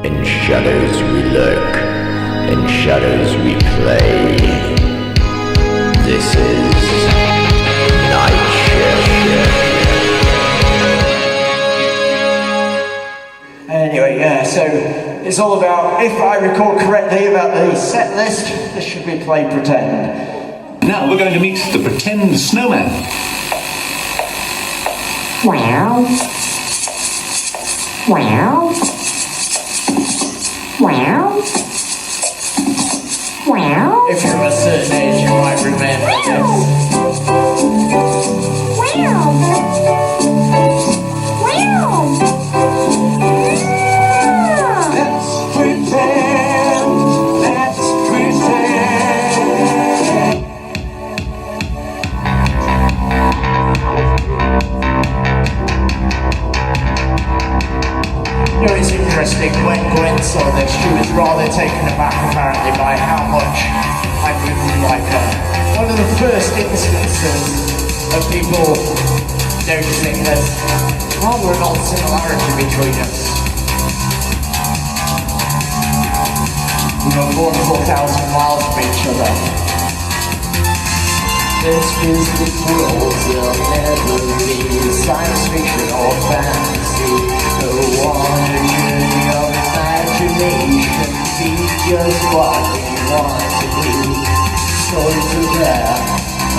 In shadows we lurk, in shadows we play. This is Night Shift. Anyway, yeah, so it's all about, if I recall correctly about the set list, this should be Play Pretend. Now we're going to meet the pretend snowman. Wow. Wow. Wow. Wow. If you're a certain age, you might remember this. Wow. Wow. Let's pretend. Let's pretend. You know, it's interesting, when Gwen saw this, she was rather taken aback apparently by how much I moved like her. One of the first instances of people noticing there's rather an odd similarity between us. We were more than 4,000 miles from each other. This is the world will never be science fiction or fantasy. Go on a journey of imagination, be just what we want to be. Stories of death,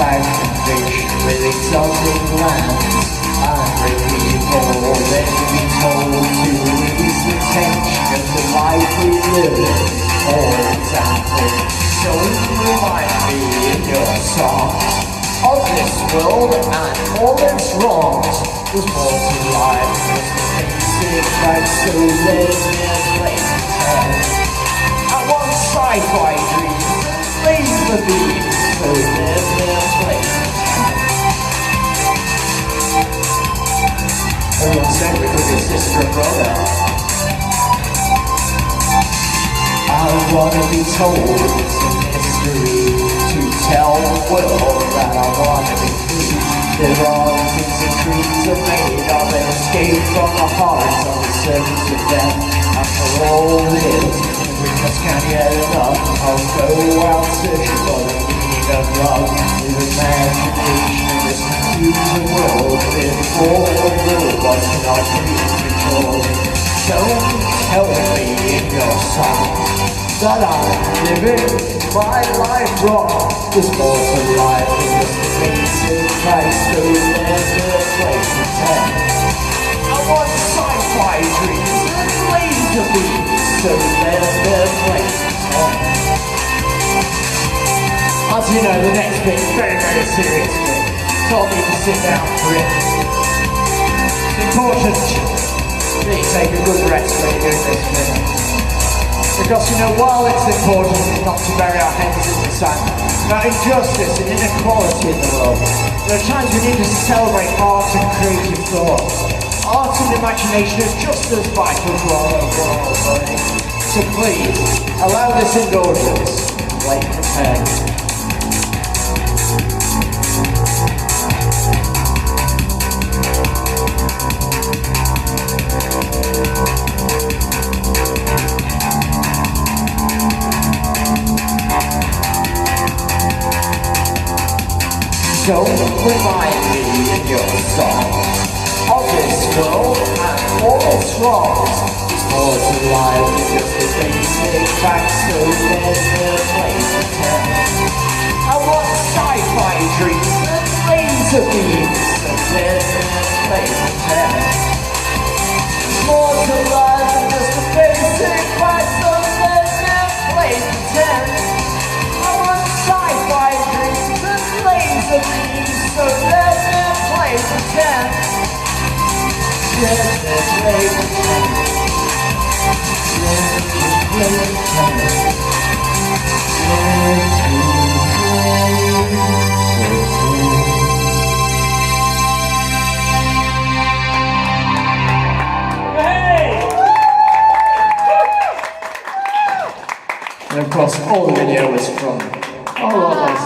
fact and fiction with exotic lands. Hungry people, then be told to release the tension of the life we live in. For example, don't remind me in your songs of this world and all its wrongs. There's more to life, just the basic facts, so there's no place to tell. I want sci-fi dreams and laser beams, so there's no place to tell. Everyone said we could be sister and brother. I wanna be told it's a mystery to tell the world that I wanna be free. There are things and dreams are made of an escape from the heart on the surface of death. After all this, we just can't get enough. I'll go out searching for the meaning of love. With imagination in this confusing world, before the robots in our dreams control. Don't tell me in your songs that I'm living my life wrong. There's more to life than just the basic price, so there's no place to tell. I want sci-fi dreams and laser beams, so there's no place to tell. As you know, the next bit's very, very serious bit. Told me to sit down for it. It's important that you take a good rest when you're doing this bit. Because, you know, while it's important not to bury our heads in the sand about injustice and inequality in the world, there are times we need to celebrate art and creative thought. Art and imagination are just as vital to our overall learning. So please, allow this indulgence and play prepared. Don't remind me in your songs of this world and all its wrongs. There's more to life than just the basic facts, so there's no place to tell. I want sci-fi dreams and laser beams, so there's no place to tell. There's more to life than just the basic facts, so there's no place to tell. I want sci-fi dreams and laser beams, so there's no place to tell. There's no place to tell. There's no place to tell. And of course, all the video was from all of us.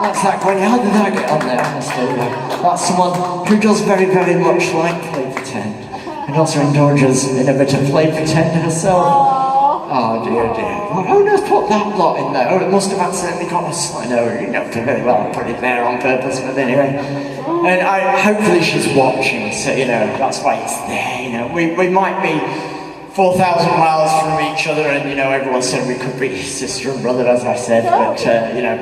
That's that Gwen, how did that get on there? Honestly, that's someone who does very, very much like Play Pretend. and also indulges in a bit of play pretend herself. Oh dear. Who knows put that lot in there? Oh, it must have accidentally got us. I know, you know, very well, I put it there on purpose, but anyway. And hopefully she's watching, so, you know, that's why it's there, you know. We might be 4,000 miles from each other, and, you know, everyone said we could be sister and brother, as I said, but, you know,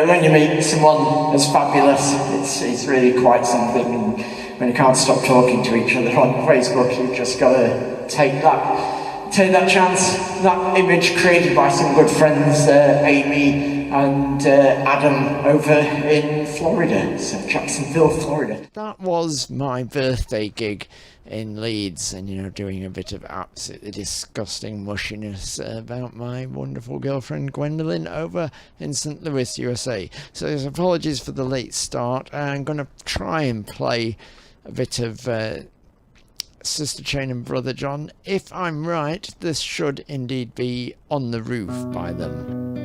when you meet someone as fabulous, it's really quite something. When you can't stop talking to each other on Facebook, you've just got to take that chance. That image created by some good friends, Amy and Adam over in Florida, so Jacksonville, Florida. That was my birthday gig in Leeds, and you know, doing a bit of absolutely disgusting mushiness about my wonderful girlfriend Gwendolyn over in St. Louis, USA. So there's apologies for the late start. I'm going to try and play a bit of Sister Chain and Brother John. If I'm right, this should indeed be On the Roof by them.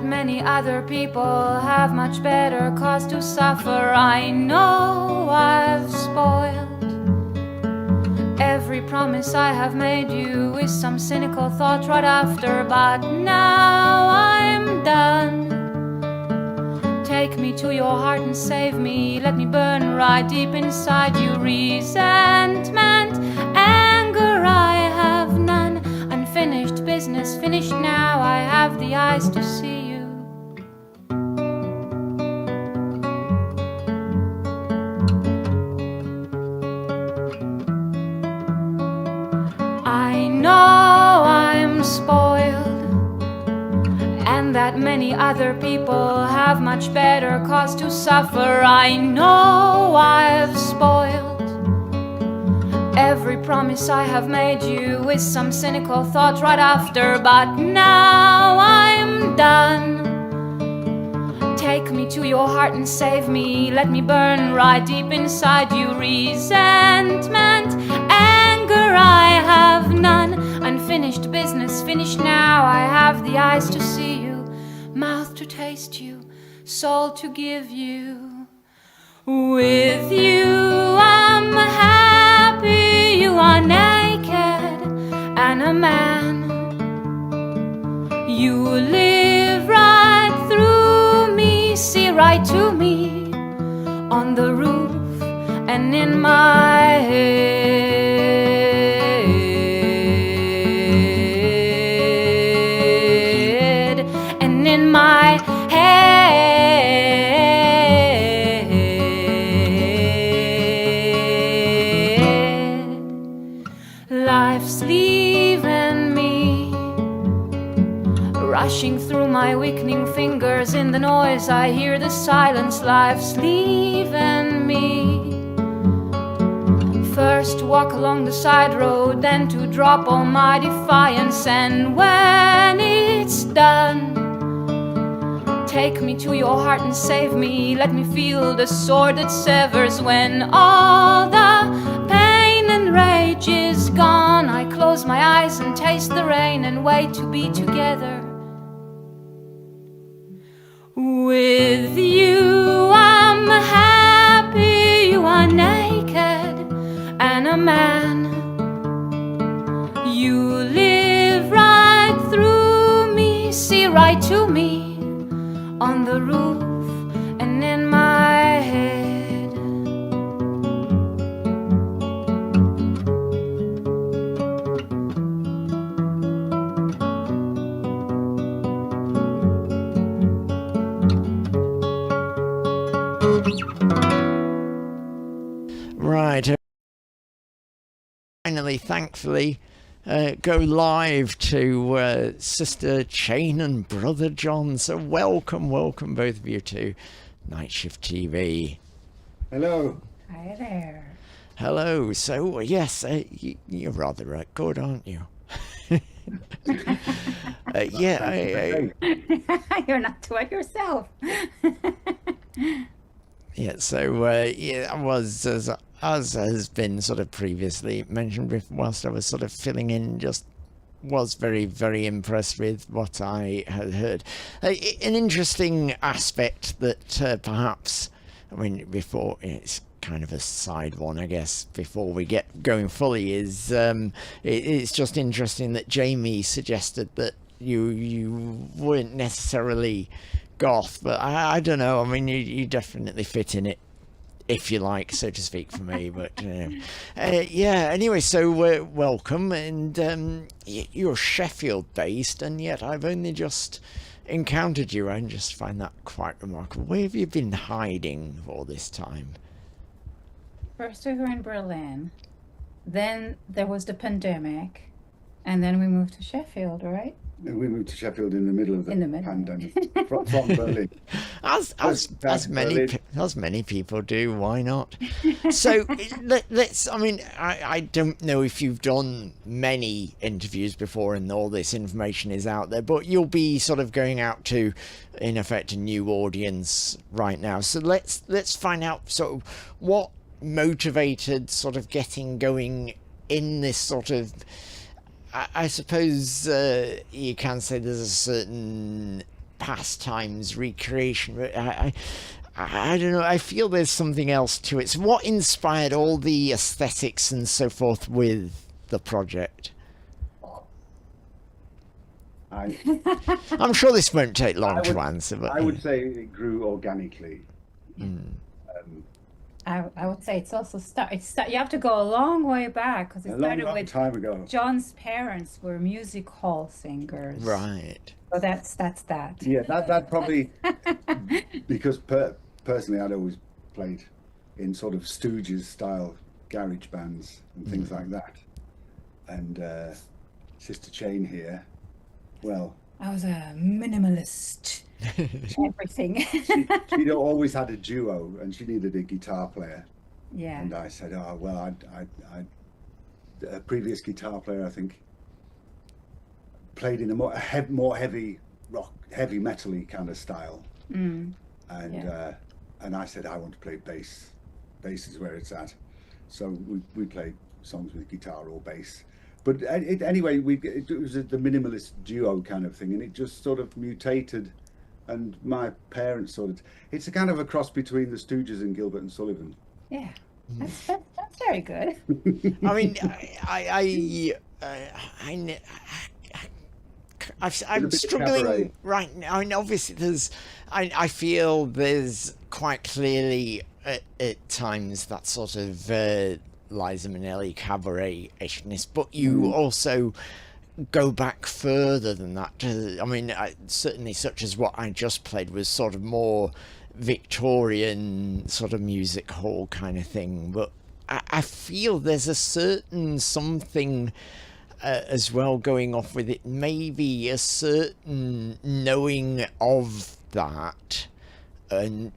Many other people have much better cause to suffer. I know I've spoiled every promise I have made you with some cynical thought right after, but now I'm done. Take me to your heart and save me. Let me burn right deep inside you. Resentment, anger, I have none. Unfinished business, finished now. I have the eyes to see you. I know I'm spoiled, and that many other people have much better cause to suffer. I know I've spoiled every promise I have made you with some cynical thought right after, but now I'm done. Take me to your heart and save me. Let me burn right deep inside you. Resentment, anger, I have none. Unfinished business, finished now. I have the eyes to see you, mouth to taste you, soul to give you. With you I'm happy. You are naked and a man. You live right through me, see right to me, on the roof and in my head, and in my head. Life's leaving me, rushing through my weakening fingers. In the noise I hear the silence. Life's leaving me. First walk along the side road, then to drop all my defiance. And when it's done, take me to your heart and save me. Let me feel the sword that severs. When all the pain and rage is gone, I close my eyes and taste the rain and wait to be together. With you I'm happy. You are naked and a man. You live right through me, see right to me, on the roof and in my head. Right. Finally, thankfully, go live to Sister Chain and Brother John. So welcome both of you to Night Shift TV. Hello. Hi there. Hello. So yes, you're rather good, aren't you? Yeah, You're not to it yourself. yeah. So yeah, I was as has been sort of previously mentioned, whilst I was sort of filling in, just was very, very impressed with what I had heard. An interesting aspect that perhaps, I mean, before it's kind of a side one, I guess, before we get going fully, is it's just interesting that Jamie suggested that you weren't necessarily goth, but I don't know. I mean, you definitely fit in it, if you like, so to speak, for me. But yeah, anyway, so welcome. And you're Sheffield based, and yet I've only just encountered you. I just find that quite remarkable. Where have you been hiding all this time? First we were in Berlin, then there was the pandemic, and then we moved to Sheffield, right? We moved to Sheffield in the middle of the pandemic from Berlin. As many people do. Why not? So let's. I mean, I don't know if you've done many interviews before, and all this information is out there, but you'll be sort of going out to, in effect, a new audience right now. So let's find out sort of what motivated sort of getting going in this sort of. I suppose you can say there's a certain pastimes recreation, but I don't know. I feel there's something else to it. So what inspired all the aesthetics and so forth with the project? I'm sure this won't take long to answer, but I would say it grew organically. I would say it's also you have to go a long way back, because it started with time ago. John's parents were music hall singers. Right. So that's that. Yeah, that probably because personally I'd always played in sort of Stooges style garage bands and things like that. And Sister Chain here, well, I was a minimalist. Everything. She'd always had a duo, and she needed a guitar player. Yeah. And I said, oh well, a previous guitar player, I think, played in a more heavy rock, heavy metal-y kind of style. And I said, I want to play bass. Bass is where it's at. So we played songs with guitar or bass. But anyway, it was the Minimalist duo kind of thing, and it just sort of mutated. And my parents sort of, it's a kind of a cross between the Stooges and Gilbert and Sullivan. Yeah, that's very good. I mean, I'm struggling cabaret. right now. I mean, obviously I feel there's quite clearly at times that sort of Liza Minnelli cabaret-ishness, but you also go back further than that. I mean, certainly such as what I just played was sort of more Victorian sort of music hall kind of thing, but I feel there's a certain something as well going off with it, maybe a certain knowing of that and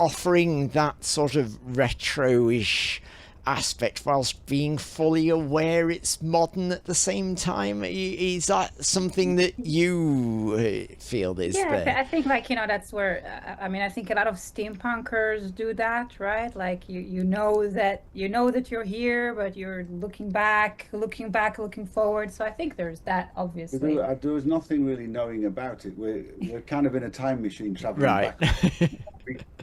offering that sort of retro-ish aspect whilst being fully aware it's modern at the same time. Is that something that you feel is there? I think, like, that's where I mean, I think a lot of steampunkers do that, right? Like you know that you're here, but you're looking back, looking forward. So I think there's that, obviously. There was nothing really knowing about it. We're kind of in a time machine traveling right. back.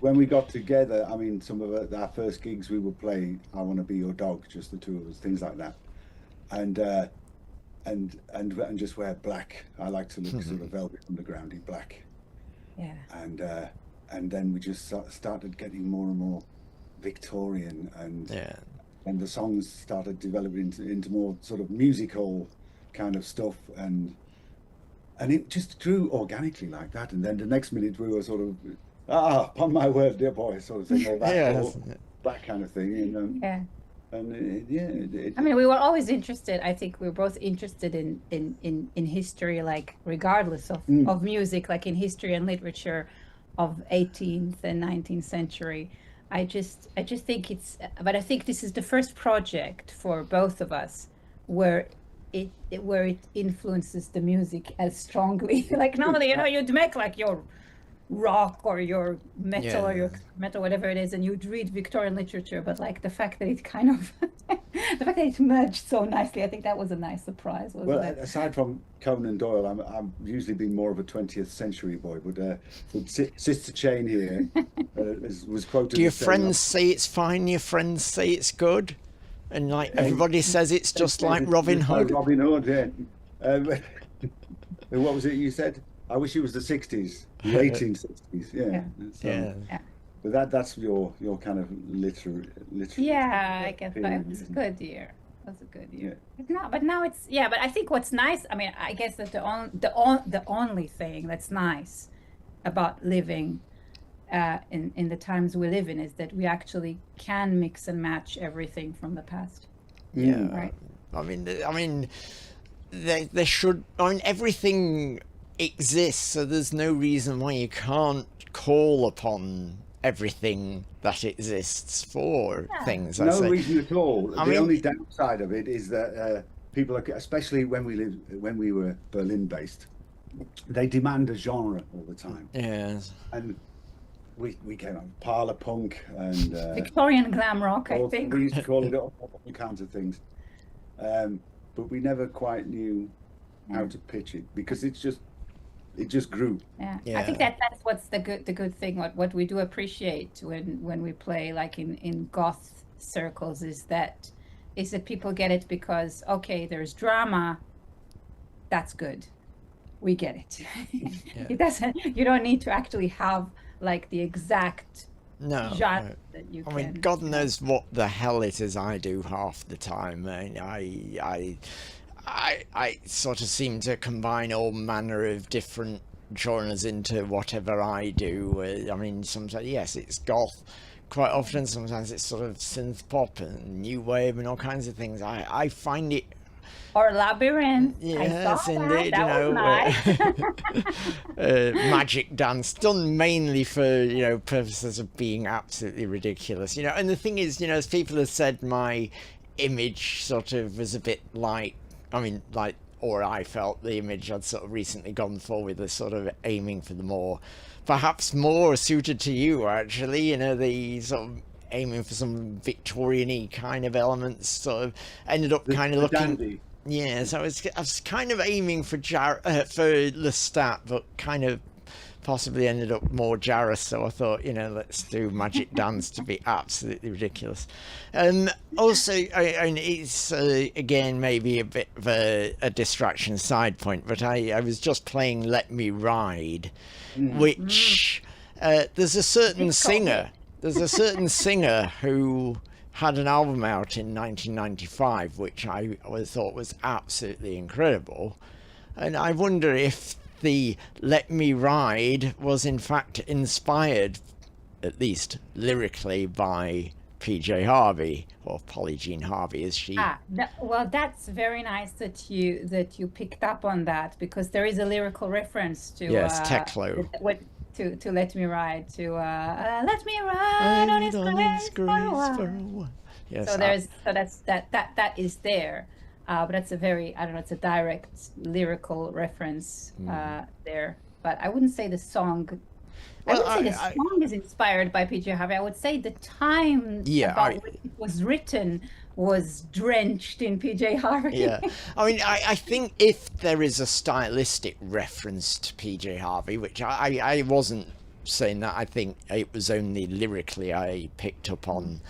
When we got together, I mean, some of our first gigs we would play I Want to Be Your Dog, just the two of us, things like that, and just wear black. I like to look sort of Velvet Undergroundy black. Yeah. And then we just started getting more and more Victorian, and the songs started developing into more sort of musical kind of stuff, and it just grew organically like that. And then the next minute we were sort of, upon my word, dear boy, sort of thing, that kind of thing. And I mean, we were always interested. I think we were both interested in history, like regardless of music, like in history and literature of 18th and 19th century. I just think but I think this is the first project for both of us where where it influences the music as strongly. Like normally, you'd make like your rock or your metal or your metal, whatever it is, and you'd read Victorian literature, but like the fact that it kind of the fact that it merged so nicely, I think that was a nice surprise, wasn't it? Aside from Conan Doyle, I'm usually been more of a 20th century boy, but Sister Chain here was quoted. Do your friends say it's fine? Your friends say it's good? And like everybody says it's just like Robin Hood. Robin Hood, yeah. What was it you said? I wish it was the 60s, the 1860s. Yeah. But that's your kind of literary. Yeah, I guess that was a good year. That's a good year. But now it's But I think what's nice. I mean, I guess that the only thing that's nice about living in the times we live in is that we actually can mix and match everything from the past. Yeah. Right. I mean, there should. I mean, everything exists, so there's no reason why you can't call upon everything that exists for things. No reason at all. The only downside of it is that people, especially when we were Berlin based, they demand a genre all the time. Yes. And we came up with parlour punk and Victorian glam rock, I think. We used to call it all kinds of things, but we never quite knew how to pitch it because it just grew. Yeah. I think that's what's the good thing. What we do appreciate when we play like in goth circles is that people get it because there's drama. That's good. We get it. It doesn't. You don't need to actually have like the exact genre that you can. I mean, God knows what the hell it is I do half the time. I sort of seem to combine all manner of different genres into whatever I do. I mean, sometimes, yes, it's goth. Quite often, sometimes it's sort of synth pop and new wave and all kinds of things. I find it... Or Labyrinth. Yes, indeed. That was nice. Magic dance done mainly for purposes of being absolutely ridiculous. And the thing is, as people have said, my image sort of was a bit like. Or I felt the image I'd sort of recently gone for with the sort of aiming for the perhaps more suited to you, actually, the sort of aiming for some Victorian-y kind of elements, sort of ended up kind of looking... Dandy. Yeah, so I was kind of aiming for Lestat, but kind of possibly ended up more Jarrus, so I thought, let's do Magic Dance to be absolutely ridiculous. Also, it's again maybe a bit of a distraction side point, but I was just playing Let Me Ride, which there's a certain singer who had an album out in 1995, which I thought was absolutely incredible, and I wonder if the Let Me Ride was in fact inspired, at least lyrically, by PJ Harvey, or Polly Jean Harvey, as she... Well, that's very nice that you picked up on that, because there is a lyrical reference to... Yes, Teklo. To Let Me Ride, to Let Me Ride on His Grace for a while. Yes, so that is there. But that's a very, it's a direct lyrical reference there. But I wouldn't say the song... I wouldn't say the song is inspired by PJ Harvey. I would say the time about which it was written was drenched in PJ Harvey. Yeah. I think if there is a stylistic reference to PJ Harvey, which I wasn't saying that, I think it was only lyrically I picked up on...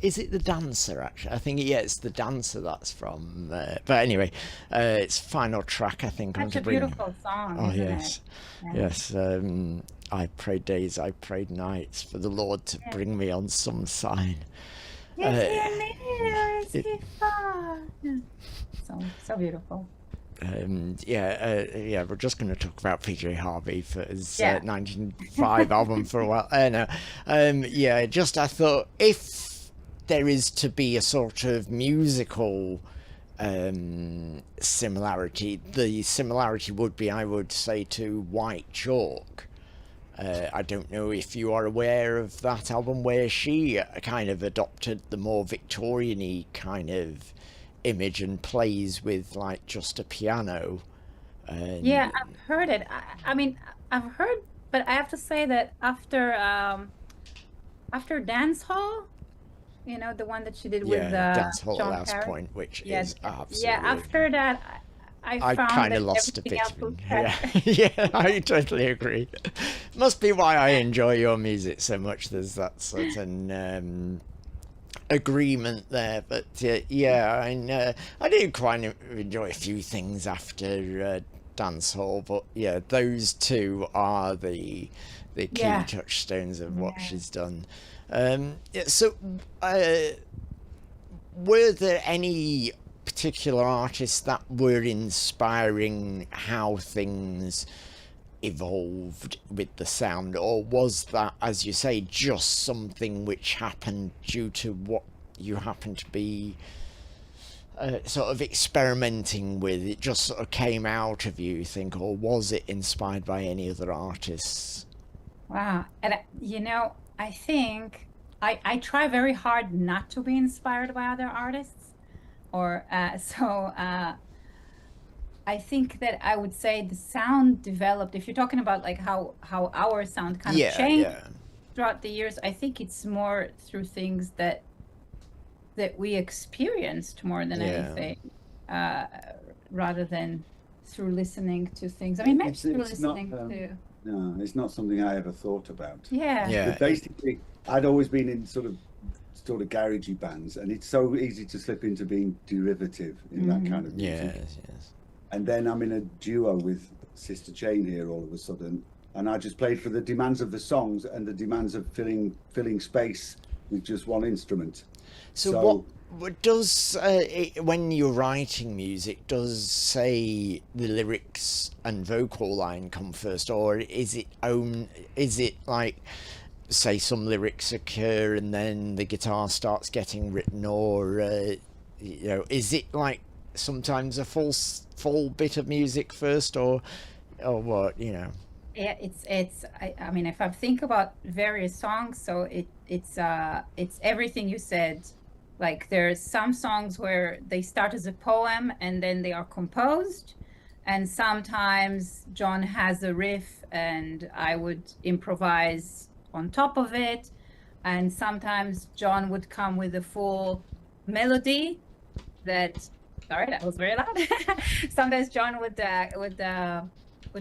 is it The Dancer, actually? I think, it's The Dancer that's from... but anyway, it's final track, I think. Such a beautiful song, Oh, isn't yes. it? Yes. I prayed days, I prayed nights for the Lord to bring me on some sign. Is he far? So beautiful. We're just going to talk about PJ Harvey for his 1995 album for a while. I thought if there is to be a sort of musical similarity, the similarity would be, I would say, to White Chalk, I don't know if you are aware of that album where she kind of adopted the more Victorian-y kind of image and plays with like just a piano. And Yeah, I've heard it. I mean, I've heard, but I have to say that after Dance Hall, you know, the one that she did with Dance Hall John Last Parry. Point, which Yeah, is absolutely... yeah. After that, I found kind that of lost a everything bit else of was it. better. Yeah, I totally agree. Must be why I enjoy your music so much. There's that certain agreement there. But I did quite enjoy a few things after Dance Hall. But yeah, those two are the key touchstones of what she's done. So, were there any particular artists that were inspiring how things evolved with the sound, or was that, as you say, just something which happened due to what you happen to be sort of experimenting with? It just sort of came out of you, think, or was it inspired by any other artists? Wow. And you know, I think I try very hard not to be inspired by other artists. Or I think that I would say the sound developed. If you're talking about like how our sound kind of changed throughout the years, I think it's more through things that we experienced more than anything, rather than through listening to things. I mean, maybe through listening to. No, it's not something I ever thought about. Yeah. But basically, I'd always been in sort of garagey bands, and it's so easy to slip into being derivative in that kind of music. Yes. And then I'm in a duo with Sister Jane here all of a sudden, and I just played for the demands of the songs and the demands of filling space with just one instrument. So what does when you're writing music, does say the lyrics and vocal line come first, or is it like, say, some lyrics occur and then the guitar starts getting written, or is it like sometimes a full bit of music first, or what, Yeah, it's I mean, if I think about various songs, so it's everything you said. Like, there's some songs where they start as a poem and then they are composed, and sometimes John has a riff and I would improvise on top of it, and sometimes John would come with a full melody sorry, that was very loud. Sometimes John would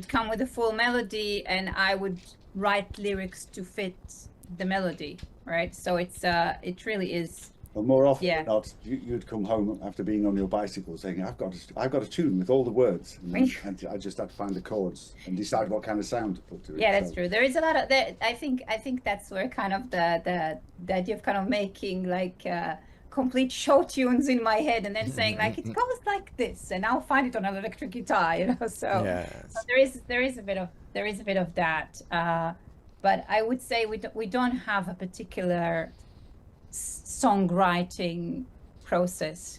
come with a full melody and I would write lyrics to fit the melody, right? So it really is. But more often than not, you'd come home after being on your bicycle saying, I've got a tune with all the words, and I just had to find the chords and decide what kind of sound to put to it. Yeah, that's true. There is a lot of that. I think that's where kind of the idea of kind of making like complete show tunes in my head, and then saying like it goes like this, and I'll find it on an electric guitar, So, so there is a bit of that. But I would say we don't have a particular songwriting process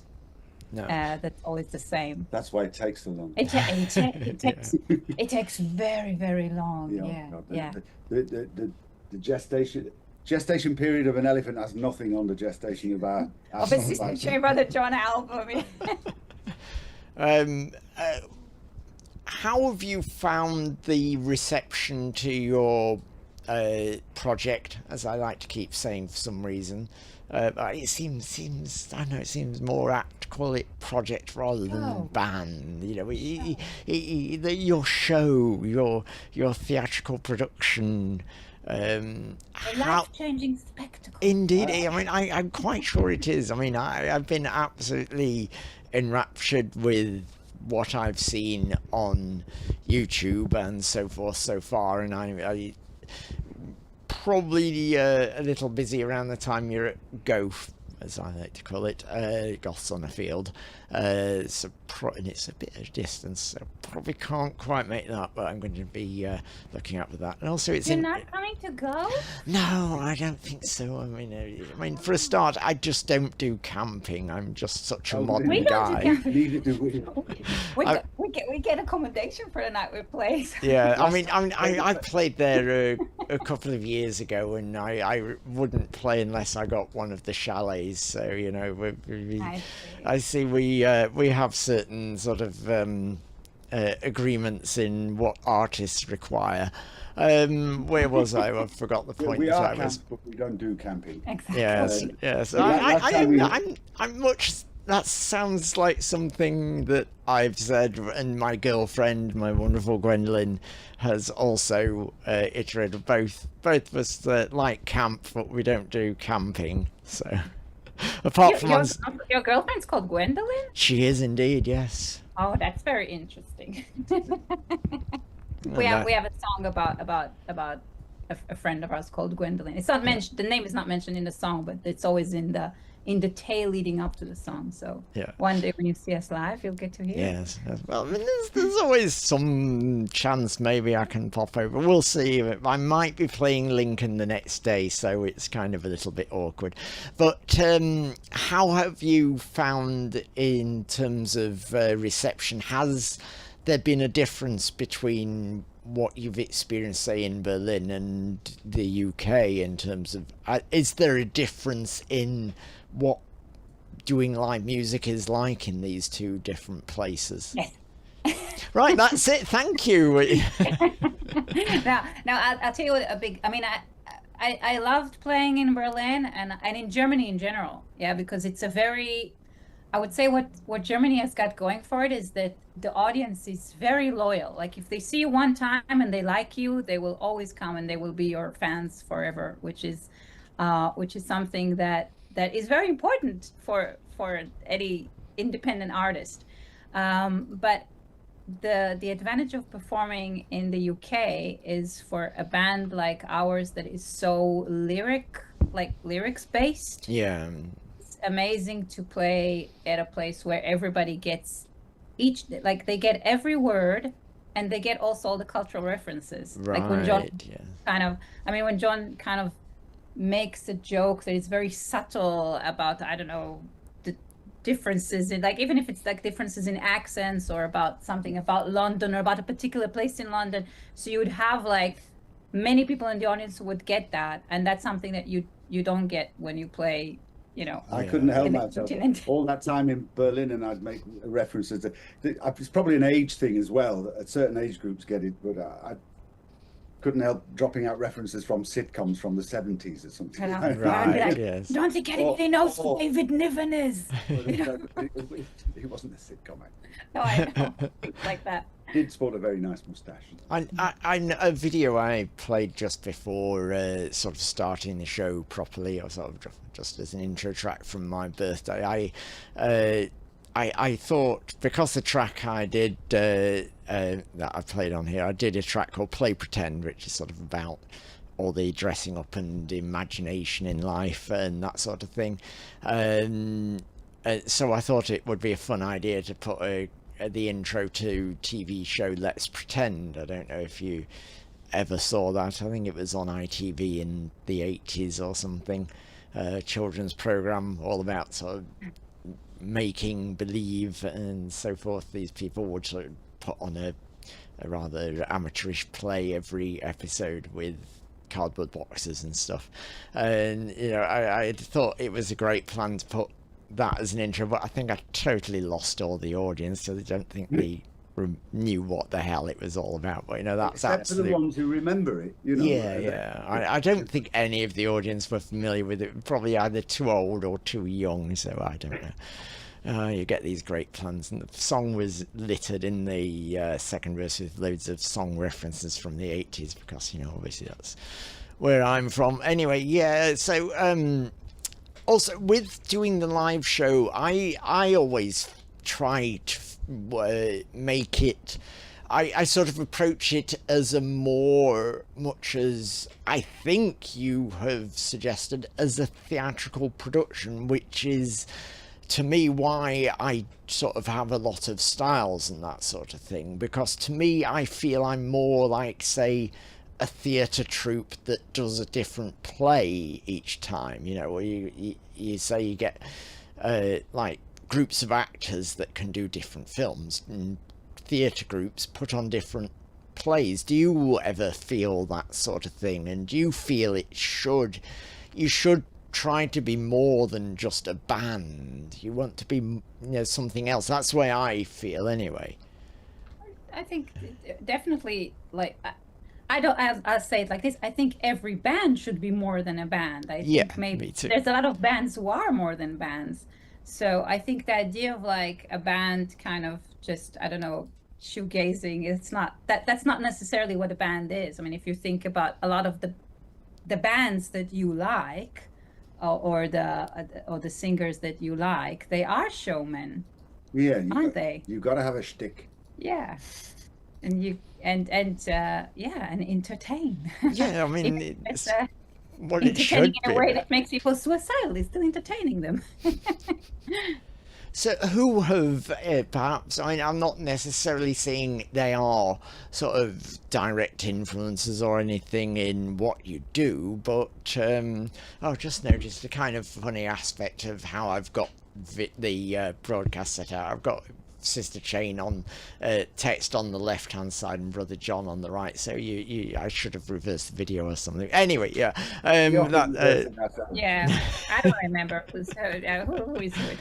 that's always the same. That's why it takes so long. It takes very, very long. The gestation period of an elephant has nothing on the gestation of our Obviously, about the John album. How have you found the reception to your project, as I like to keep saying for some reason? It seems I don't know, it seems more apt to call it project rather than band. Your show, your theatrical production, a life-changing spectacle. Indeed. I mean, I'm quite sure it is. I mean, I've been absolutely enraptured with what I've seen on YouTube and so forth so far, and I probably a little busy around the time you're at Goth as I like to call it, Goths on a Field. And it's a bit of distance, so probably can't quite make that, but I'm going to be looking up for that. And also, it's You're not coming to go? No, I don't think so. I mean, for a start, I just don't do camping. I'm just such a modern We don't guy. do camping. Neither do we. We get accommodation for the night we play. So. Yeah, I played there a couple of years ago, and I wouldn't play unless I got one of the chalets. So I see we have certain sort of agreements in what artists require. Where was I? I forgot the point. We that are I was. camp, but we don't do camping. Exactly. Yes. I'm much. That sounds like something that I've said, and my girlfriend, my wonderful Gwendolyn, has also iterated. Both of us like camp, but we don't do camping. So, apart from your girlfriend's called Gwendolyn? She is indeed, yes. Oh, that's very interesting. we have a song about a friend of ours called Gwendolyn. It's not mentioned. The name is not mentioned in the song, but it's always in the tale leading up to the song. So one day when you see us live, you'll get to hear. Yes. Well, I mean, there's always some chance maybe I can pop over. We'll see. I might be playing Lincoln the next day, so it's kind of a little bit awkward. But how have you found in terms of reception? Has there been a difference between what you've experienced, say, in Berlin and the UK in terms of... is there a difference in what doing live music is like in these two different places? Yes. Right, that's it. Thank you. now I'll tell you what I loved playing in Berlin and in Germany in general. Yeah, because it's a very... I would say what Germany has got going for it is that the audience is very loyal. Like if they see you one time and they like you, they will always come and they will be your fans forever, which is something that is very important for any independent artist. But the advantage of performing in the UK is for a band like ours that is so lyrics based. Yeah. Amazing to play at a place where everybody gets they get every word and they get also all the cultural references. Right, like when John when John kind of makes a joke that is very subtle about, I don't know, the differences in, like, even if it's like differences in accents or about something about London or about a particular place in London, so you would have like many people in the audience who would get that, and that's something that you don't get when you play. I couldn't help myself. All that time in Berlin, and I'd make references to. It's probably an age thing as well. That certain age groups get it, but I couldn't help dropping out references from sitcoms from the 70s or something. Right. Yes. Don't think anybody knows who David Niven is. He wasn't a sitcom actor. No, I know. Like that. Did sport a very nice moustache. A video I played just before sort of starting the show properly, or sort of just as an intro track from my birthday. I thought, because the track I did that I played on here, I did a track called Play Pretend, which is sort of about all the dressing up and imagination in life and that sort of thing. So I thought it would be a fun idea to put the intro to TV show Let's Pretend. I don't know if you ever saw that. I think it was on ITV in the 80s or something. Children's program all about sort of making believe and so forth. These people would sort of put on a rather amateurish play every episode with cardboard boxes and stuff. And I thought it was a great plan to put that as an intro, but I think I totally lost all the audience, so they don't think they knew what the hell it was all about. But that's except for the ones who remember it. Yeah. I don't think any of the audience were familiar with it. Probably either too old or too young, so I don't know. You get these great plans, and the song was littered in the second verse with loads of song references from the 80s, because obviously that's where I'm from. Anyway, yeah. So also, with doing the live show, I always try to make it I sort of approach it as a much as I think you have suggested, as a theatrical production, which is to me why I sort of have a lot of styles and that sort of thing, because to me I feel I'm more like, say, a theatre troupe that does a different play each time, you know, where you say you get like groups of actors that can do different films, and theatre groups put on different plays. Do you ever feel that sort of thing? And do you feel you should try to be more than just a band? You want to be, you know, something else. That's the way I feel anyway. I think definitely, like, I don't, I'll say it like this, I think every band should be more than a band. I think maybe me too. There's a lot of bands who are more than bands. So I think the idea of like a band kind of just, I don't know, shoegazing, it's not, that's not necessarily what a band is. I mean, if you think about a lot of the bands that you like, or the singers that you like, they are showmen. Yeah, aren't they? You've got to have a shtick. Yeah, and you and entertain. Yeah, I mean, it's what it should entertaining in be. a way that makes people suicidal. It's still entertaining them. So who have perhaps, I mean, I'm not necessarily saying they are sort of direct influences or anything in what you do, but I've just noticed a kind of funny aspect of how I've got the broadcast set out. I've got Sister Chain on text on the left hand side and Brother John on the right, so I should have reversed the video or something. Anyway, yeah, yeah, I don't remember who is who. It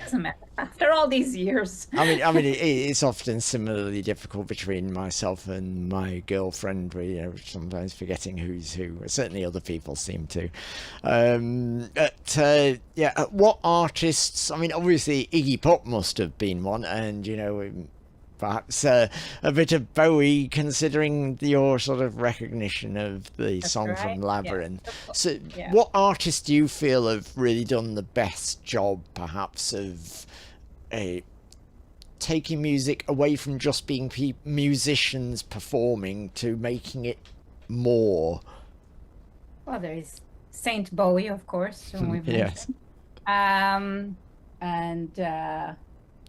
doesn't matter after all these years. I mean it's often similarly difficult between myself and my girlfriend, where, you know, sometimes forgetting who's who. Certainly other people seem to. Yeah, what artists, I mean, obviously Iggy Pop must have been one, and, you know, perhaps a bit of Bowie, considering your sort of recognition of the song from Labyrinth. Yeah. So what artists do you feel have really done the best job, perhaps, of taking music away from just being musicians performing to making it more? Well, there is Saint Bowie, of course, whom we've mentioned.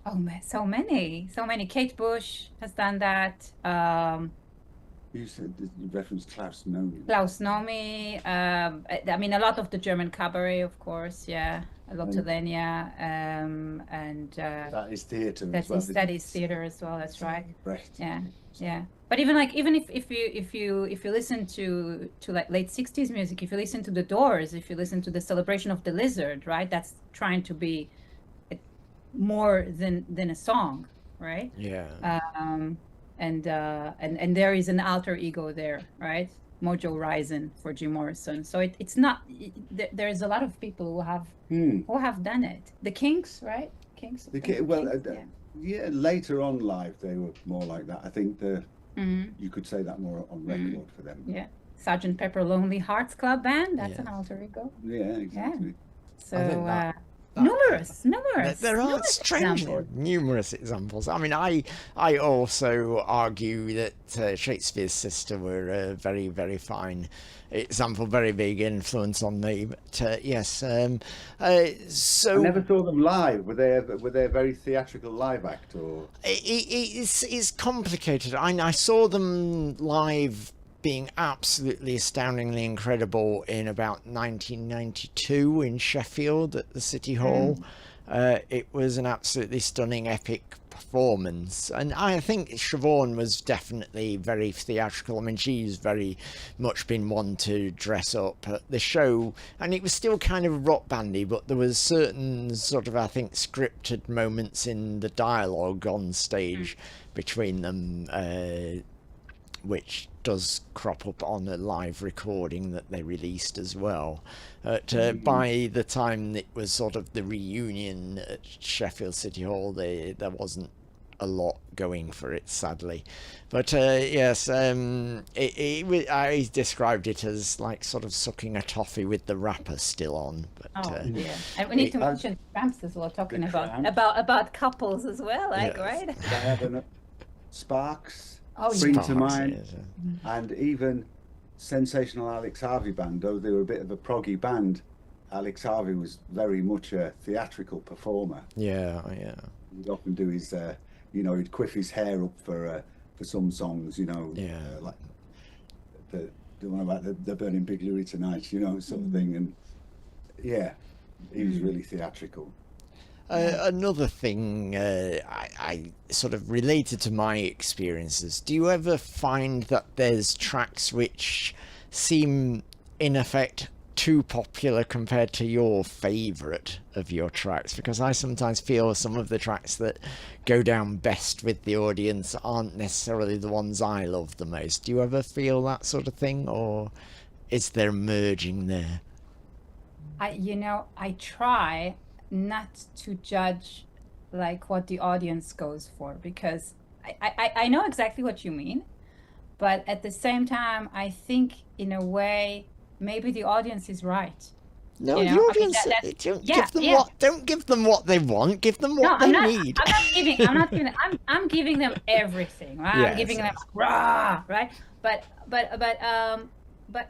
Oh man, so many. Kate Bush has done that. You said you referenced Klaus Nomi. I mean, a lot of the German cabaret, of course. Yeah, Lottolenia, and that is theatre. That is theatre as well. That's right. Brecht. Yeah. But even if you listen to like late 60s music, if you listen to the Doors, if you listen to the Celebration of the Lizard, right? That's trying to be more than a song, right? Yeah. And there is an alter ego there, right? Mojo Rising for Jim Morrison. So it's not. There's a lot of people who have done it. The Kinks, right? Kinks. Yeah. Later on live, they were more like that. I think you could say that more on record for them. Yeah. Sgt. Pepper Lonely Hearts Club Band. That's an alter ego. Yeah, exactly. Yeah. So. Numerous. There are strangely numerous examples. I mean, I also argue that Shakespeare's Sister were a very, very fine example, very big influence on me. But yes, so I never saw them live. Were they a very theatrical live act, or it's complicated. I saw them live being absolutely astoundingly incredible in about 1992 in Sheffield at the City Hall. It was an absolutely stunning, epic performance, and I think Siobhan was definitely very theatrical. I mean, she's very much been one to dress up at the show, and it was still kind of rock bandy, but there was certain sort of, I think, scripted moments in the dialogue on stage between them, which does crop up on a live recording that they released as well. But by the time it was sort of the reunion at Sheffield City Hall, there wasn't a lot going for it, sadly. But yes, I described it as like sort of sucking a toffee with the wrapper still on. But, yeah, and we need to mention Tramps as well, talking about couples as well, like, right? Sparks. Oh, spring yeah. to mind, and even sensational Alex Harvey band, though they were a bit of a proggy band. Alex Harvey was very much a theatrical performer. Yeah. He'd often do his, he'd quiff his hair up for some songs, like the one about the burning Big Louis tonight, sort of thing. And yeah, he was really theatrical. Another thing I sort of related to my experiences, do you ever find that there's tracks which seem in effect too popular compared to your favourite of your tracks? Because I sometimes feel some of the tracks that go down best with the audience aren't necessarily the ones I love the most. Do you ever feel that sort of thing, or is there merging there? I try not to judge like what the audience goes for, because I know exactly what you mean, but at the same time I think in a way maybe the audience is right. No, the audience, don't give them what they want, give them what they need. I'm giving them everything, right? Yes, I'm giving them raw, right? But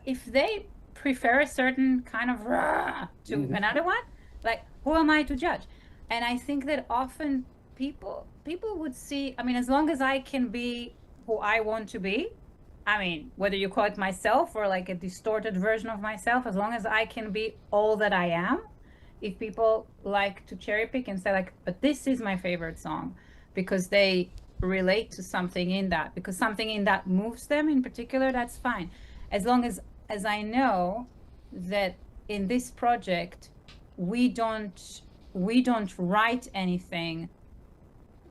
if they prefer a certain kind of raw to another one, like, who am I to judge? And I think that often people would see, I mean, as long as I can be who I want to be, I mean, whether you call it myself or like a distorted version of myself, as long as I can be all that I am, if people like to cherry pick and say like, but this is my favorite song because they relate to something in that, because something in that moves them in particular, that's fine. As long as I know that in this project, we don't write anything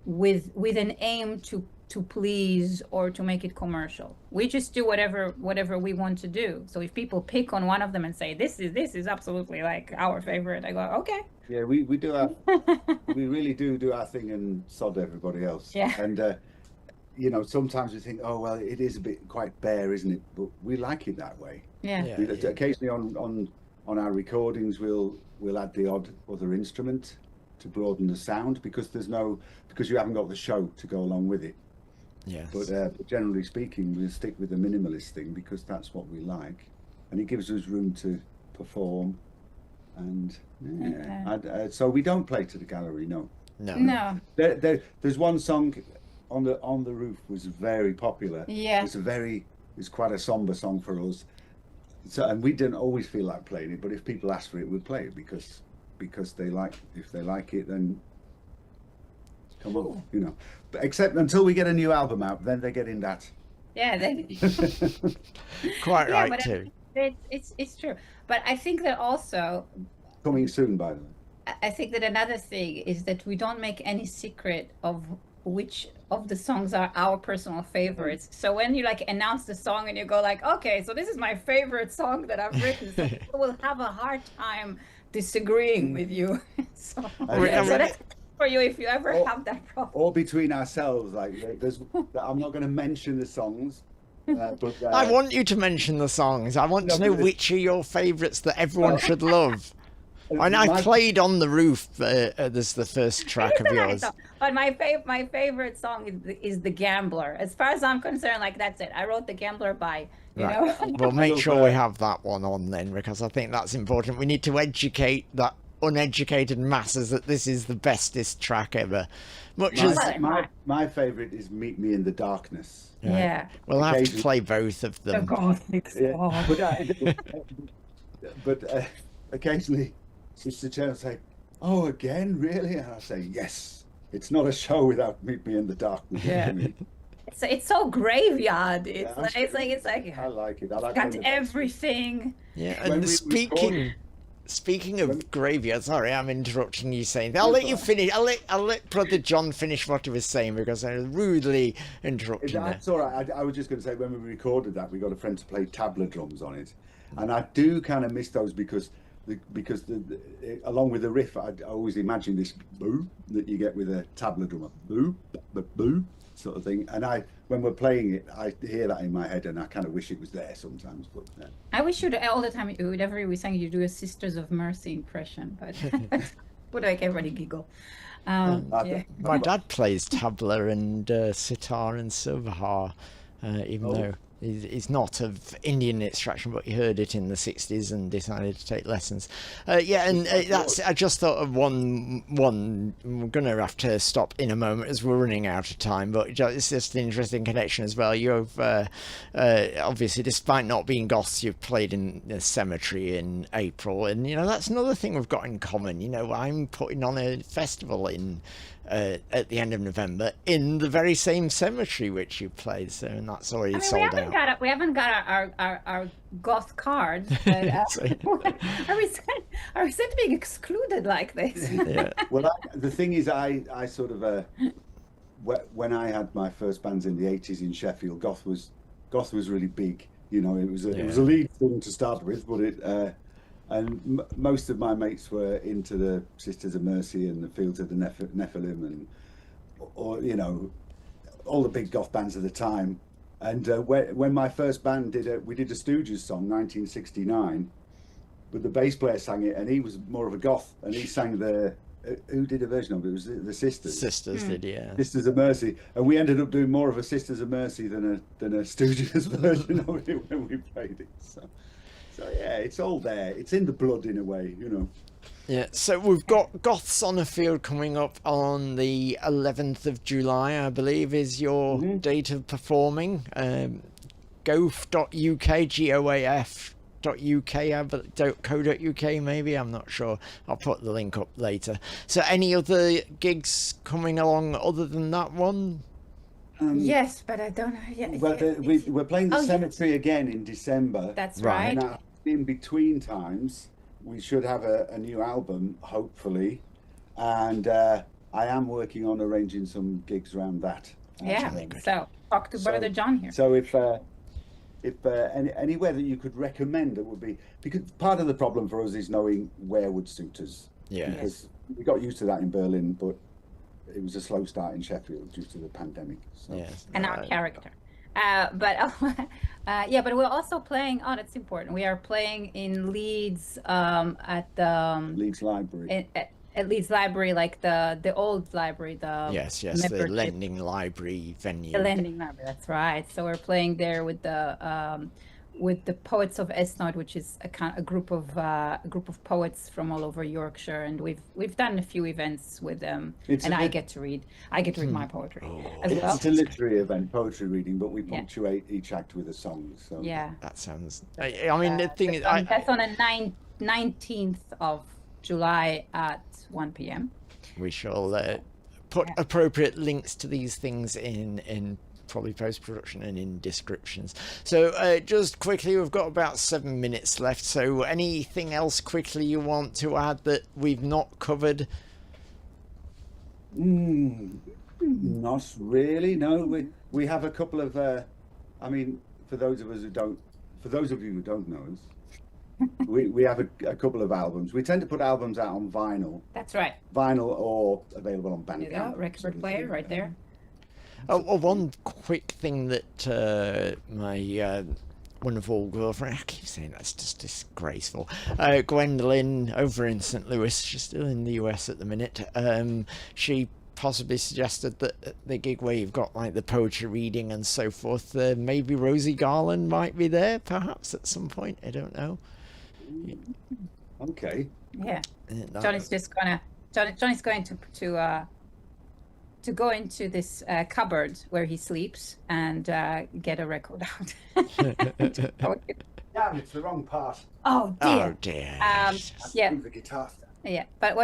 with an aim to please or to make it commercial. We just do whatever we want to do. So if people pick on one of them and say this is absolutely like our favorite, I go, okay. Yeah, we do our we really do our thing and sod everybody else. Yeah. And sometimes we think, oh well, it is a bit quite bare, isn't it? But we like it that way. Yeah. Occasionally on our recordings we'll add the odd other instrument to broaden the sound, because you haven't got the show to go along with it. Yes. But generally speaking, we'll stick with the minimalist thing because that's what we like, and it gives us room to perform. And so we don't play to the gallery. No. There's one song on the roof was very popular. Yeah. It's quite a somber song for us. So, and we didn't always feel like playing it, but if people ask for it, we'll play it because if they like it, then come on, But except until we get a new album out, then they get in that. Yeah, quite right too. It's true, but I think that also coming soon, by the way. I think that another thing is that we don't make any secret of which of the songs are our personal favorites. So when you like announce the song and you go like, okay, so this is my favorite song that I've written, so people will have a hard time disagreeing with you. So that's for you if you ever have that problem. Or between ourselves, like I'm not going to mention the songs. But I want you to mention the songs. I want to know which are your favourites that everyone should love. And I played On the Roof as the first track of yours. But my favorite song is The Gambler. As far as I'm concerned, like that's it. I wrote The Gambler by, you know. Well, make sure we have that one on then, because I think that's important. We need to educate that uneducated masses that this is the bestest track ever. My favourite is Meet Me in the Darkness. Right? Yeah. We'll have to play both of them. The Gothic song. But occasionally Sister Chen will say, oh, again, really? And I say, yes, it's not a show without Meet Me in the Darkness. Yeah. It's so graveyard. It's like I like it. I like got everything. Yeah, and speaking of graveyard, sorry, I'm interrupting you saying. I'll let you finish. I'll let Brother John finish what he was saying, because I rudely interrupted him. It's all right. I was just going to say, when we recorded that, we got a friend to play tabla drums on it, and I do kind of miss those because along with the riff, I always imagine this boo that you get with a tabla drum, boo, boo sort of thing. And when we're playing it, I hear that in my head, and I kind of wish it was there sometimes. But I wish you'd all the time, whenever we sang, you do a Sisters of Mercy impression, but would make everybody giggle. Yeah. My dad plays tabla and sitar and silverhar, even though he's not of Indian extraction, but he heard it in the 60s and decided to take lessons. That's. I just thought of one. We're going to have to stop in a moment as we're running out of time, but it's just an interesting connection as well. You've obviously, despite not being Goths, you've played in the cemetery in April, and that's another thing we've got in common. I'm putting on a festival in at the end of November in the very same cemetery which you played, so and that's already sold out. We haven't got our goth cards. But, are we still being excluded like this? Yeah. Well, the thing is, I sort of when I had my first bands in the 80s in Sheffield, goth was really big. It was a lead thing to start with, but and most of my mates were into the Sisters of Mercy and the Fields of the Nephilim and all the big goth bands of the time. And when my first band we did a Stooges song, 1969, but the bass player sang it, and he was more of a goth, and he sang who did a version of it? It was the Sisters. Sisters did, yeah. Sisters of Mercy, and we ended up doing more of a Sisters of Mercy than a Stooges version of it when we played it. So yeah, it's all there. It's in the blood in a way, Yeah, so we've got Goths on a Field coming up on the 11th of July, I believe, is your date of performing. Goaf.uk, goaf.uk, co.uk maybe, I'm not sure. I'll put the link up later. So any other gigs coming along other than that one? Yes, but I don't know. Yeah, well, we're playing the cemetery again in December. That's right. Now, in between times, we should have a new album, hopefully, and I am working on arranging some gigs around that. So talk to Brother John here. So if anywhere that you could recommend, that would be, because part of the problem for us is knowing where would suit us. Yeah. Because we got used to that in Berlin, but it was a slow start in Sheffield due to the pandemic. So. Yes. And our character. But we're also playing. Oh, that's important. We are playing in Leeds at the Leeds Library. At Leeds Library, like the old library. Yes, the lending library venue. The lending library. That's right. So we're playing there with the Poets of Esnod, which is a group of poets from all over Yorkshire, and we've done a few events with them, I get to read my poetry as well. It's a literary event, poetry reading, but we punctuate each act with a song. So yeah, that sounds. I mean, the thing is, that's on the 19th of July at 1 p.m. We shall put appropriate links to these things in probably post-production and in descriptions. So just quickly, we've got about 7 minutes left, so anything else quickly you want to add that we've not covered? Not really, no. We have a couple of for those of you who don't know us, we have a couple of albums. We tend to put albums out on vinyl. That's right. Vinyl or available on Bandcamp. There you go, record player right there. One quick thing that my wonderful girlfriend, I keep saying that's just disgraceful, Gwendolyn over in St. Louis, she's still in the US at the minute, she possibly suggested that at the gig where you've got like the poetry reading and so forth, maybe Rosy Garland might be there perhaps at some point, I don't know. Okay. Yeah. Johnny's going to go into this cupboard where he sleeps and get a record out. Damn, it's the wrong part. Oh dear. Oh dear. The guitar stand. Yeah, but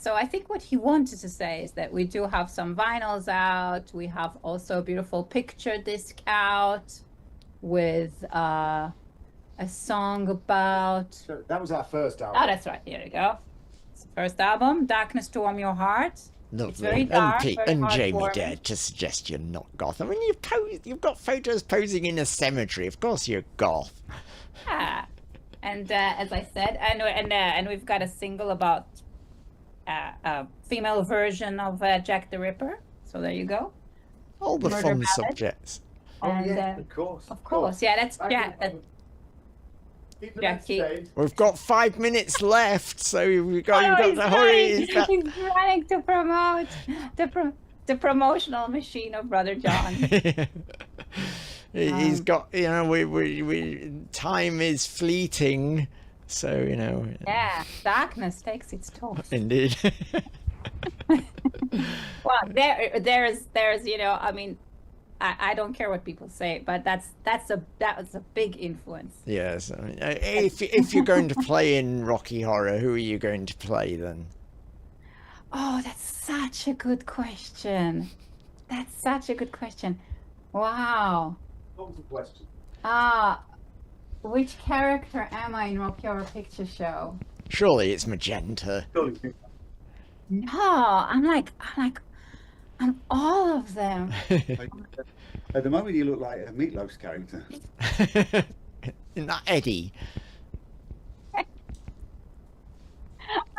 so I think what he wanted to say is that we do have some vinyls out. We have also a beautiful picture disc out with a song about... So that was our first album. Oh, that's right. Here we go. It's the first album, Darkness to Warm Your Heart. Lovely. It's very dark, and very Jamie heartwarming. dared to suggest you're not goth. I mean, you've got photos posing in a cemetery. Of course you're goth. Yeah. And as I said, and we've got a single about a female version of Jack the Ripper. So there you go. All the Murder fun ballad. subjects. Oh And, yeah, of course. Of course, yeah. Jackie. We've got 5 minutes left, so you've got to hurry. He's trying to promote the promotional machine of Brother John. He's got, we time is fleeting, so Yeah, darkness takes its toll. Indeed. Well, there's I mean, I don't care what people say, but that was a big influence. Yes, I mean, if you're going to play in Rocky Horror, who are you going to play then? Oh, that's such a good question. Wow. What was the question? Which character am I in Rocky Horror Picture Show? Surely it's Magenta. No, I'm all of them. At the moment, you look like a Meatloaf's character. Isn't that Eddie? I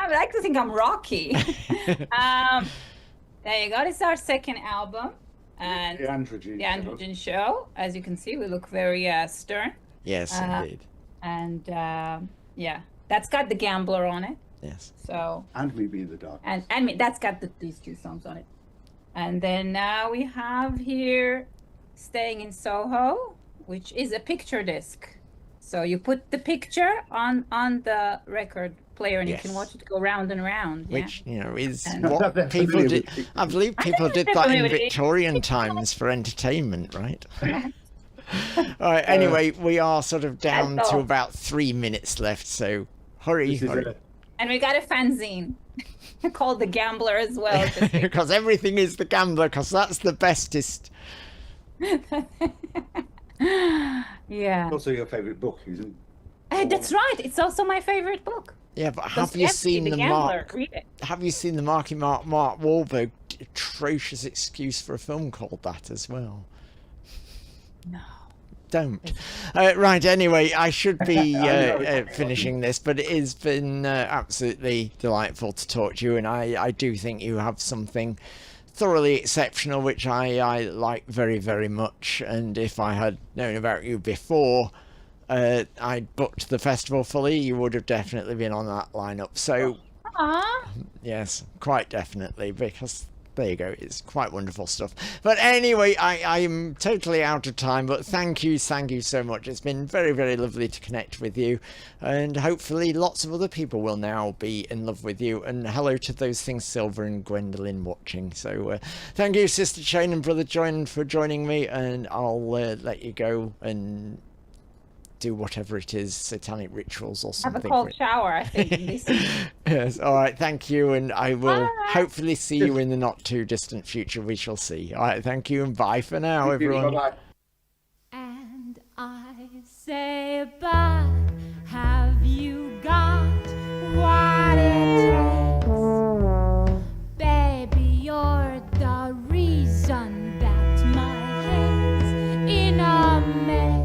would like to think I'm Rocky. There you go. This is our second album. And The Androgen Show. As you can see, we look very stern. Yes, indeed. And yeah, that's got The Gambler on it. Yes. So. And Meet Me in the Dark. And that's got these two songs on it. And then now we have here Staying in Soho, which is a picture disc. So you put the picture on the record player and you can watch it go round and round. Which, is what people did. I believe people did that in Victorian times for entertainment, right? All right, anyway, we are sort of down to about 3 minutes left, so hurry. And we got a fanzine called The Gambler as well. Because everything is The Gambler, because that's the bestest. Yeah. It's also your favourite book, isn't it? That's right. It's also my favourite book. Yeah, but have you seen the Mark? Have you seen the Mark Wahlberg atrocious excuse for a film called that as well? No. Don't. Right, anyway, I should be finishing this, but it has been absolutely delightful to talk to you, and I do think you have something thoroughly exceptional, which I like very, very much, and if I had known about you before I booked the festival fully, you would have definitely been on that lineup. So, yes, quite definitely, because there you go, it's quite wonderful stuff. But anyway, I'm totally out of time, but thank you so much. It's been very, very lovely to connect with you, and hopefully lots of other people will now be in love with you. And hello to those things Silver and Gwendolyn watching. So thank you, Sister Shane and Brother John, for joining me, and I'll let you go and do whatever it is, satanic rituals or something. Have a cold shower, I think. Yes, all right, thank you, and I will hopefully see you in the not too distant future. We shall see. All right, thank you, and bye for now, everyone. Bye-bye. And I say bye. Have you got what it takes? Baby, you're the reason that my head's in a mess.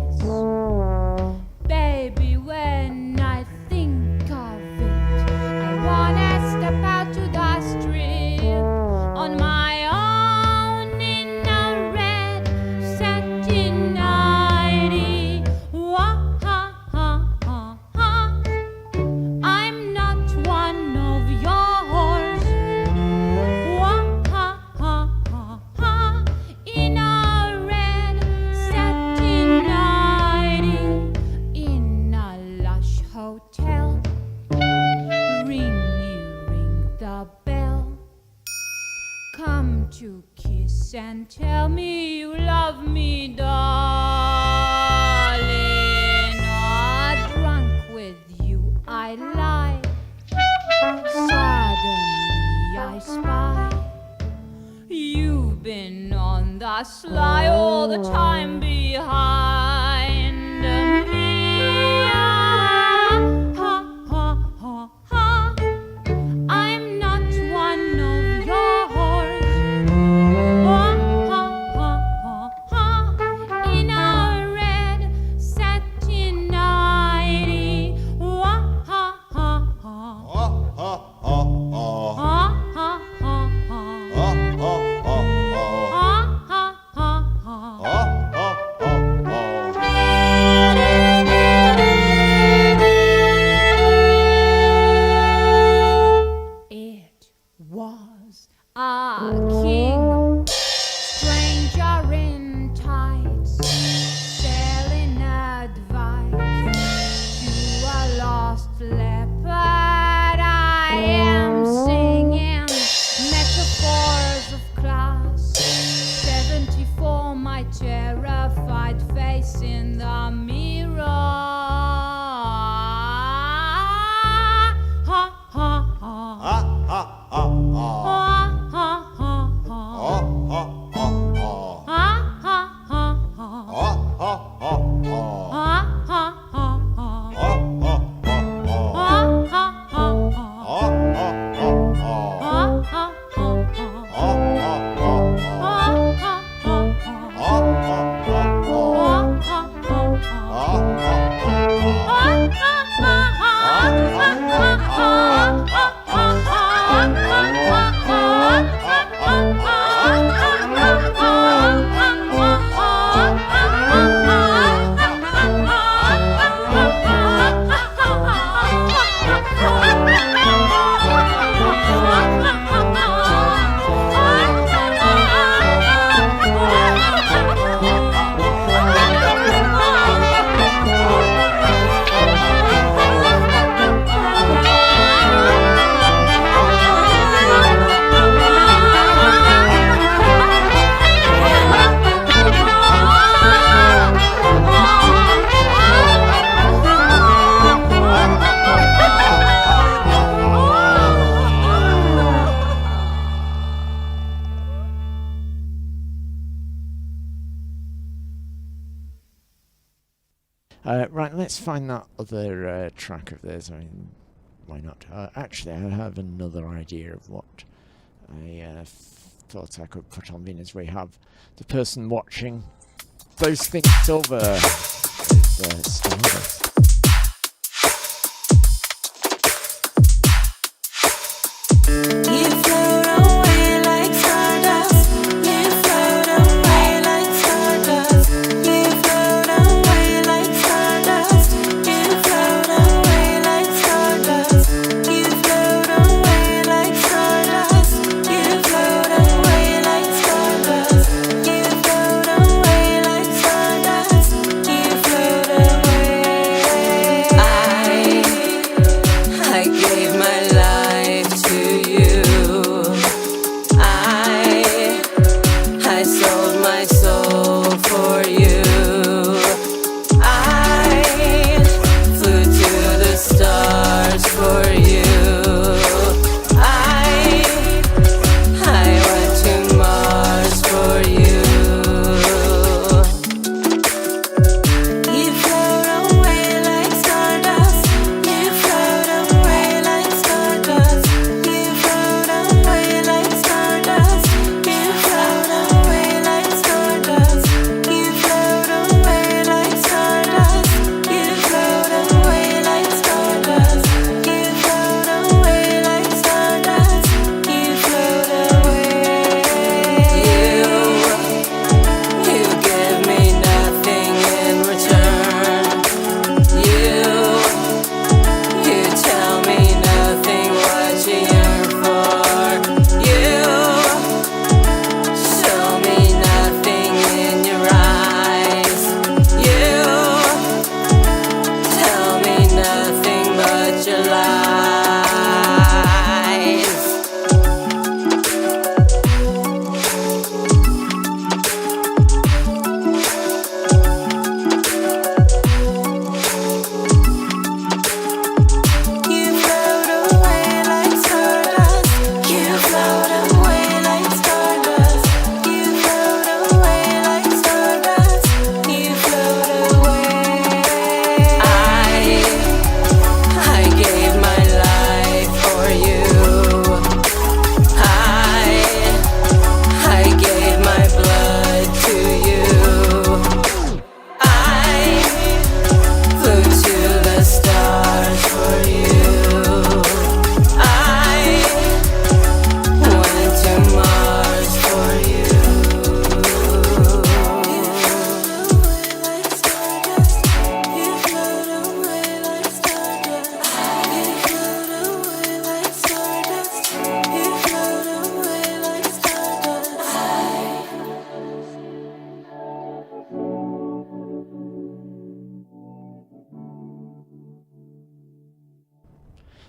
Baby, when I think of it, I wanna step out to the strip on my own in a red satin nightie. I'm not one of yours. In a red satin nightie. In a lush hotel, ring the bell. Come to kiss and tell me you love me, darling. Drunk with you I lie. Suddenly I spy you've been on the sly all the time behind me. I'm not one of yours. In a red satin nightie. Right, let's find that other track of theirs. I mean, why not? Actually, I have another idea of what I thought I could put on, being as we have the person watching those things silver with Stardust.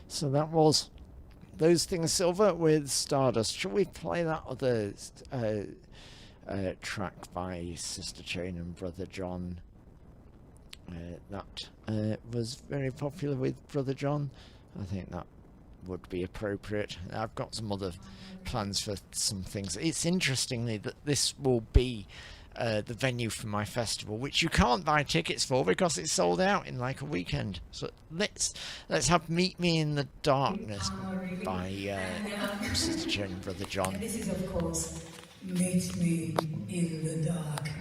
So that was Those Things Silver with Stardust. Shall we play that other track by Sister Jane and Brother John? That was very popular with Brother John. I think that would be appropriate. I've got some other plans for some things. It's interestingly that this will be the venue for my festival, which you can't buy tickets for because it's sold out in like a weekend. So let's have Meet Me in the Darkness by Sister Jane and Brother John. And this is, of course, Meet Me in the Darkness.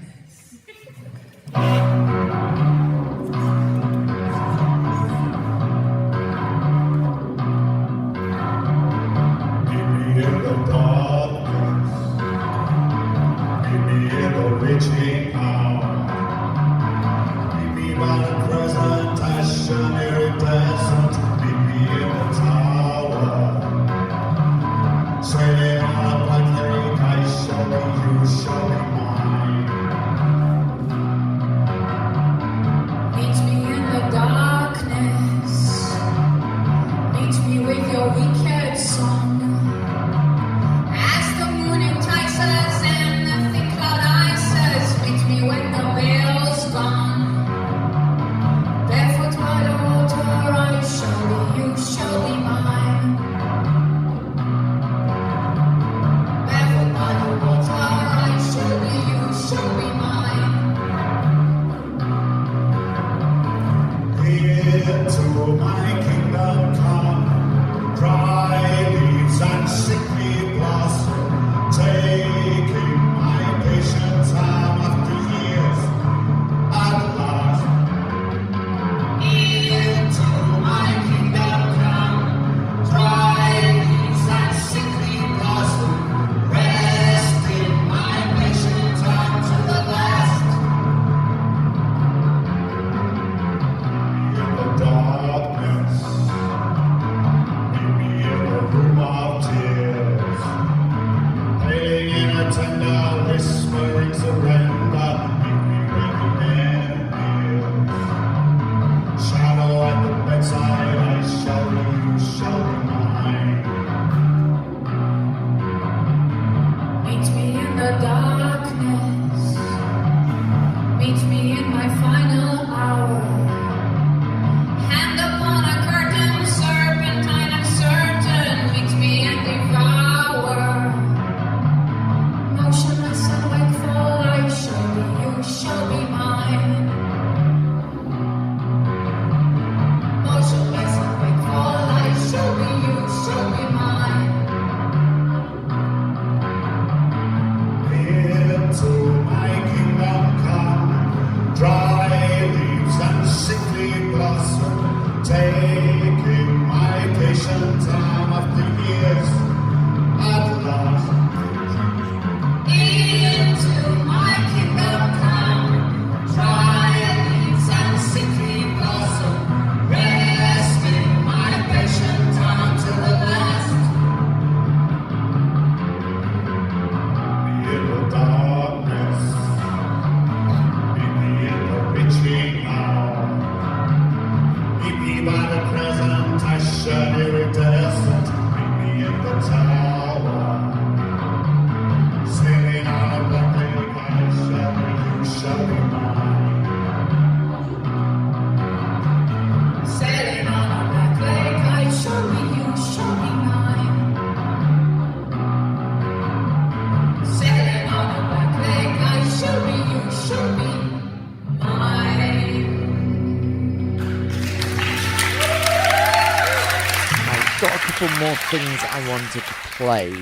More things I wanted to play,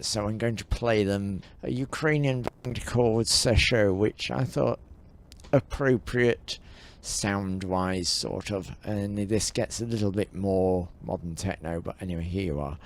so I'm going to play them. A Ukrainian band called TseSho, which I thought appropriate sound-wise, sort of, and this gets a little bit more modern techno, but anyway, here you are.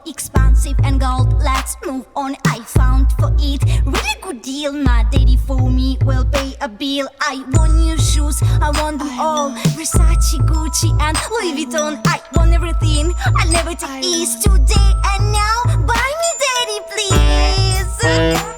Expansive and gold, let's move on. I found for it really good deal. My daddy for me will pay a bill. I want new shoes, I want them all. Versace, Gucci and Louis Vuitton. I want everything, I'll never take ease today and now. Buy me daddy please. I want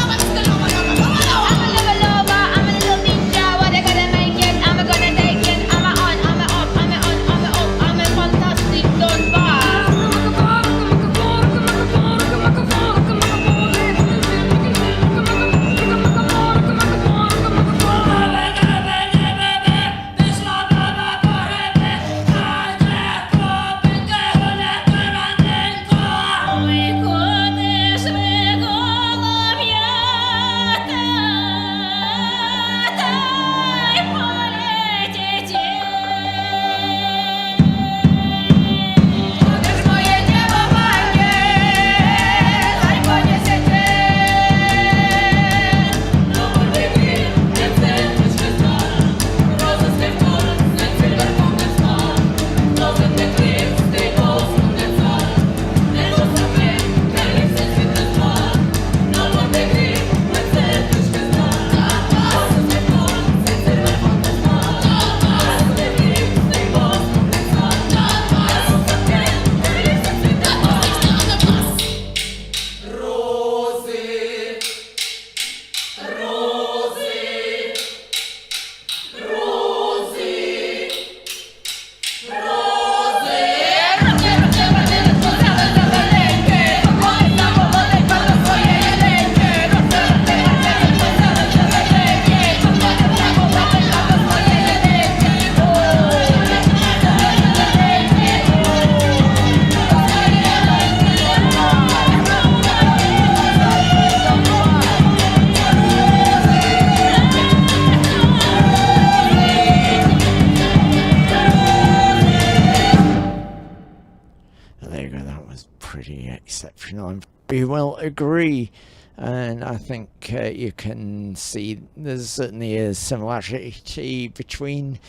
exceptional. You will agree, and I think you can see there's certainly a similarity between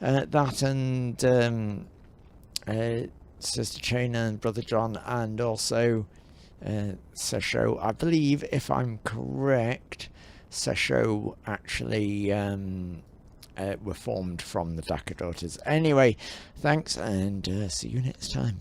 that and Sister Chaina and Brother John, and also TseSho. I believe, if I'm correct, TseSho actually were formed from the Dakh daughters. Anyway, thanks, and see you next time.